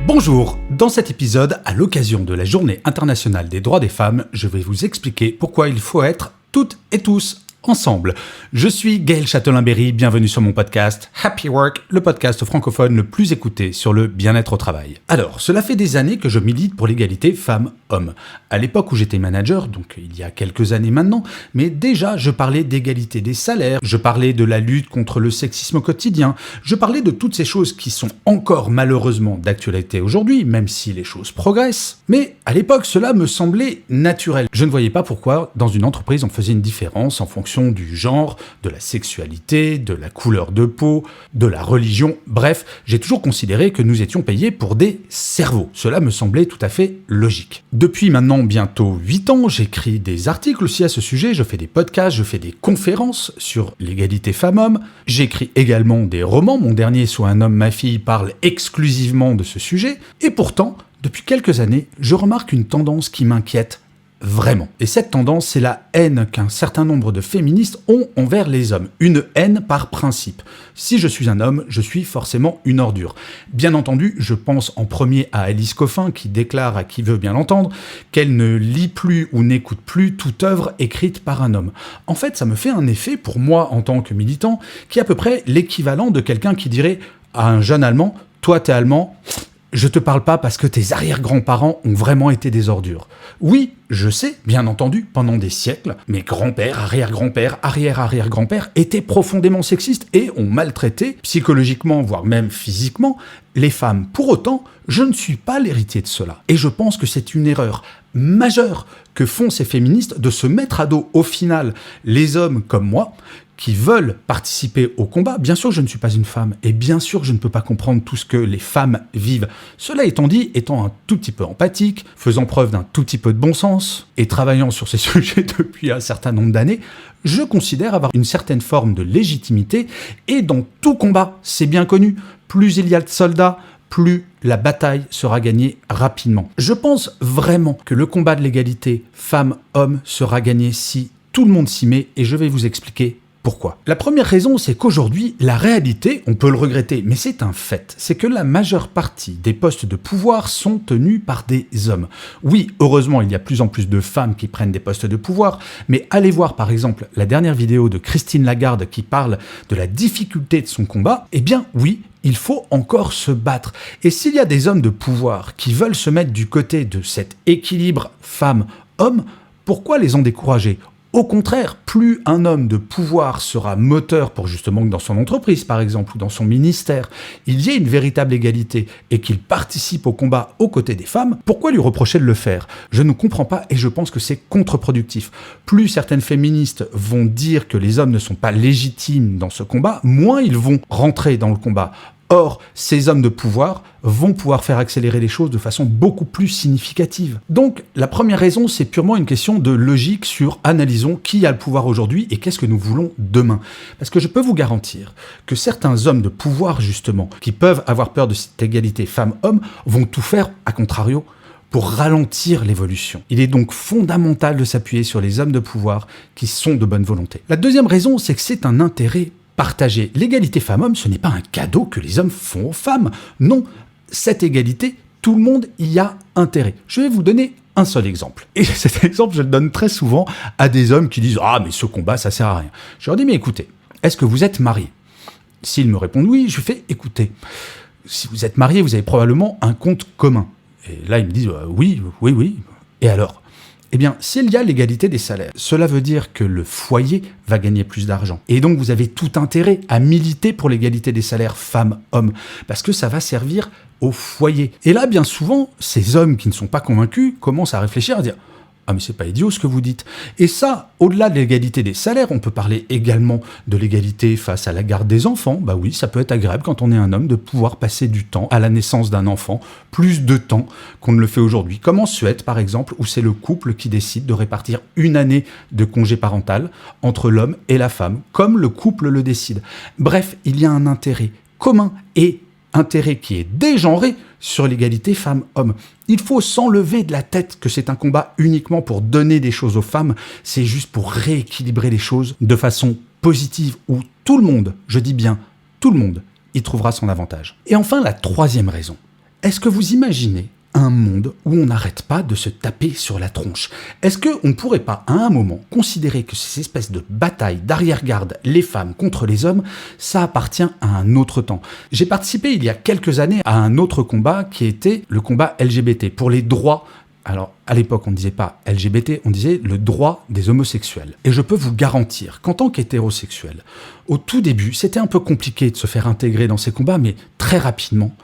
Bonjour, dans cet épisode, à l'occasion de la Journée internationale des droits des femmes, je vais vous expliquer pourquoi il faut être toutes et tous ensemble. Je suis Gaël Châtelain-Berry, bienvenue sur mon podcast Happy Work, le podcast francophone le plus écouté sur le bien-être au travail. Alors, cela fait des années que je milite pour l'égalité femmes-hommes. À l'époque où j'étais manager, donc il y a quelques années maintenant, mais déjà je parlais d'égalité des salaires, je parlais de la lutte contre le sexisme au quotidien, je parlais de toutes ces choses qui sont encore malheureusement d'actualité aujourd'hui, même si les choses progressent. Mais à l'époque, cela me semblait naturel. Je ne voyais pas pourquoi dans une entreprise on faisait une différence en fonction du genre, de la sexualité, de la couleur de peau, de la religion, bref, j'ai toujours considéré que nous étions payés pour des cerveaux. Cela me semblait tout à fait logique. Depuis maintenant bientôt 8 ans, j'écris des articles aussi à ce sujet, je fais des podcasts, je fais des conférences sur l'égalité femmes-hommes, j'écris également des romans, mon dernier Soit un homme, ma fille parle exclusivement de ce sujet, et pourtant, depuis quelques années, je remarque une tendance qui m'inquiète vraiment. Et cette tendance, c'est la haine qu'un certain nombre de féministes ont envers les hommes. Une haine par principe. Si je suis un homme, je suis forcément une ordure. Bien entendu, je pense en premier à Alice Coffin qui déclare à qui veut bien l'entendre qu'elle ne lit plus ou n'écoute plus toute œuvre écrite par un homme. En fait, ça me fait un effet pour moi en tant que militant qui est à peu près l'équivalent de quelqu'un qui dirait à un jeune Allemand « Toi, t'es allemand ?» Je te parle pas parce que tes arrière-grands-parents ont vraiment été des ordures. Oui, je sais, bien entendu, pendant des siècles, mes grands-pères, arrière-grands-pères, arrière-arrière-grands-pères étaient profondément sexistes et ont maltraité, psychologiquement, voire même physiquement, les femmes. Pour autant, je ne suis pas l'héritier de cela. Et je pense que c'est une erreur majeure que font ces féministes de se mettre à dos, au final, les hommes comme moi, qui veulent participer au combat. Bien sûr, je ne suis pas une femme, et bien sûr, je ne peux pas comprendre tout ce que les femmes vivent. Cela étant dit, étant un tout petit peu empathique, faisant preuve d'un tout petit peu de bon sens, et travaillant sur ces sujets depuis un certain nombre d'années, je considère avoir une certaine forme de légitimité, et dans tout combat, c'est bien connu, plus il y a de soldats, plus la bataille sera gagnée rapidement. Je pense vraiment que le combat de l'égalité femmes-hommes sera gagné si tout le monde s'y met, et je vais vous expliquer pourquoi ? La première raison, c'est qu'aujourd'hui, la réalité, on peut le regretter, mais c'est un fait, c'est que la majeure partie des postes de pouvoir sont tenus par des hommes. Oui, heureusement, il y a plus en plus de femmes qui prennent des postes de pouvoir, mais allez voir par exemple la dernière vidéo de Christine Lagarde qui parle de la difficulté de son combat, eh bien oui, il faut encore se battre. Et s'il y a des hommes de pouvoir qui veulent se mettre du côté de cet équilibre femmes-hommes, pourquoi les en décourager ? Au contraire, plus un homme de pouvoir sera moteur pour justement que dans son entreprise, par exemple, ou dans son ministère, il y ait une véritable égalité et qu'il participe au combat aux côtés des femmes, pourquoi lui reprocher de le faire ? Je ne comprends pas et je pense que c'est contre-productif. Plus certaines féministes vont dire que les hommes ne sont pas légitimes dans ce combat, moins ils vont rentrer dans le combat. Or, ces hommes de pouvoir vont pouvoir faire accélérer les choses de façon beaucoup plus significative. Donc, la première raison, c'est purement une question de logique sur analysons qui a le pouvoir aujourd'hui et qu'est-ce que nous voulons demain. Parce que je peux vous garantir que certains hommes de pouvoir, justement, qui peuvent avoir peur de cette égalité femmes-hommes, vont tout faire, à contrario, pour ralentir l'évolution. Il est donc fondamental de s'appuyer sur les hommes de pouvoir qui sont de bonne volonté. La deuxième raison, c'est que c'est un intérêt partagé. L'égalité femmes-hommes, ce n'est pas un cadeau que les hommes font aux femmes. Non, cette égalité, tout le monde y a intérêt. Je vais vous donner un seul exemple. Et cet exemple, je le donne très souvent à des hommes qui disent « Ah, mais ce combat, ça sert à rien. » Je leur dis « Mais écoutez, est-ce que vous êtes mariés ?» S'ils me répondent « Oui », je fais « Écoutez, si vous êtes mariés, vous avez probablement un compte commun. » Et là, ils me disent « Oui. Et alors ?» Eh bien, s'il y a l'égalité des salaires, cela veut dire que le foyer va gagner plus d'argent. Et donc, vous avez tout intérêt à militer pour l'égalité des salaires femmes-hommes, parce que ça va servir au foyer. Et là, bien souvent, ces hommes qui ne sont pas convaincus commencent à réfléchir, à dire « Ah mais c'est pas idiot ce que vous dites ». Et ça, au-delà de l'égalité des salaires, on peut parler également de l'égalité face à la garde des enfants. Bah oui, ça peut être agréable quand on est un homme de pouvoir passer du temps à la naissance d'un enfant, plus de temps qu'on ne le fait aujourd'hui. Comme en Suède par exemple, où c'est le couple qui décide de répartir une année de congé parental entre l'homme et la femme, comme le couple le décide. Bref, il y a un intérêt commun et intérêt qui est dégenré sur l'égalité femmes-hommes. Il faut s'enlever de la tête que c'est un combat uniquement pour donner des choses aux femmes, c'est juste pour rééquilibrer les choses de façon positive, où tout le monde, je dis bien tout le monde, y trouvera son avantage. Et enfin, la troisième raison, Est-ce que vous imaginez un monde où on n'arrête pas de se taper sur la tronche? Est-ce qu'on ne pourrait pas, à un moment, considérer que ces espèces de batailles d'arrière-garde, les femmes contre les hommes, ça appartient à un autre temps? J'ai participé il y a quelques années à un autre combat qui était le combat LGBT, pour les droits. Alors, à l'époque, on ne disait pas LGBT, on disait le droit des homosexuels. Et je peux vous garantir qu'en tant qu'hétérosexuel, au tout début, c'était un peu compliqué de se faire intégrer dans ces combats, mais très rapidement,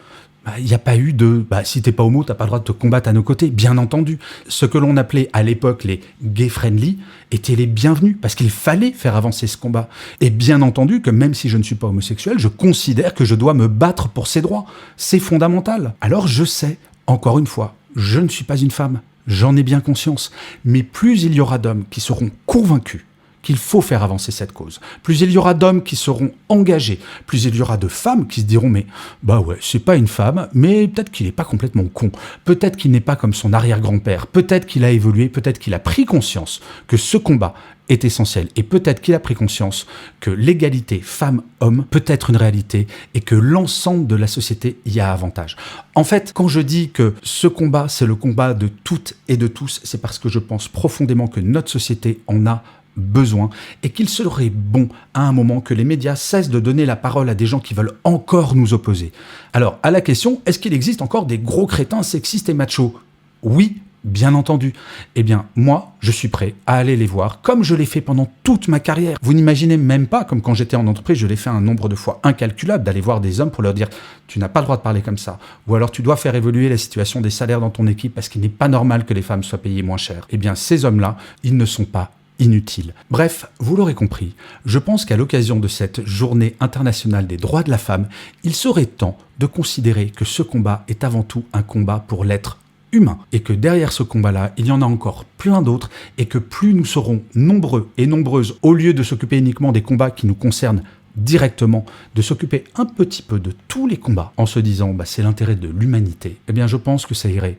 il n'y a pas eu de « si t'es pas homo, t'as pas le droit de te combattre à nos côtés », bien entendu. Ce que l'on appelait à l'époque les gay-friendly étaient les bienvenus, parce qu'il fallait faire avancer ce combat. Et bien entendu que même si je ne suis pas homosexuel, je considère que je dois me battre pour ces droits. C'est fondamental. Alors je sais, encore une fois, je ne suis pas une femme, j'en ai bien conscience, mais plus il y aura d'hommes qui seront convaincus qu'il faut faire avancer cette cause, plus il y aura d'hommes qui seront engagés, plus il y aura de femmes qui se diront « mais bah ouais, c'est pas une femme, mais peut-être qu'il n'est pas complètement con, peut-être qu'il n'est pas comme son arrière-grand-père, peut-être qu'il a évolué, peut-être qu'il a pris conscience que ce combat est essentiel, et peut-être qu'il a pris conscience que l'égalité femmes-hommes peut être une réalité et que l'ensemble de la société y a avantage. » En fait, quand je dis que ce combat, c'est le combat de toutes et de tous, c'est parce que je pense profondément que notre société en a besoin et qu'il serait bon à un moment que les médias cessent de donner la parole à des gens qui veulent encore nous opposer. Alors, à la question, est-ce qu'il existe encore des gros crétins sexistes et machos? Oui, bien entendu. Eh bien, moi, je suis prêt à aller les voir, comme je l'ai fait pendant toute ma carrière. Vous n'imaginez même pas, comme quand j'étais en entreprise, je l'ai fait un nombre de fois incalculable, d'aller voir des hommes pour leur dire « tu n'as pas le droit de parler comme ça », ou alors « tu dois faire évoluer la situation des salaires dans ton équipe parce qu'il n'est pas normal que les femmes soient payées moins cher ». Eh bien, ces hommes-là, ils ne sont pas inutile. Bref, vous l'aurez compris, je pense qu'à l'occasion de cette journée internationale des droits de la femme, il serait temps de considérer que ce combat est avant tout un combat pour l'être humain et que derrière ce combat-là, il y en a encore plein d'autres et que plus nous serons nombreux et nombreuses, au lieu de s'occuper uniquement des combats qui nous concernent directement, de s'occuper un petit peu de tous les combats en se disant c'est l'intérêt de l'humanité, eh bien je pense que ça irait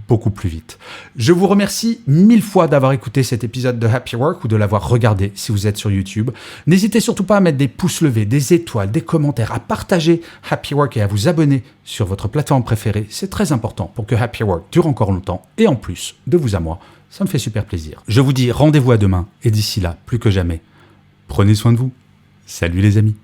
beaucoup plus vite. Je vous remercie 1000 fois d'avoir écouté cet épisode de Happy Work ou de l'avoir regardé si vous êtes sur YouTube. N'hésitez surtout pas à mettre des pouces levés, des étoiles, des commentaires, à partager Happy Work et à vous abonner sur votre plateforme préférée. C'est très important pour que Happy Work dure encore longtemps et en plus, de vous à moi, ça me fait super plaisir. Je vous dis rendez-vous à demain et d'ici là, plus que jamais, prenez soin de vous. Salut les amis.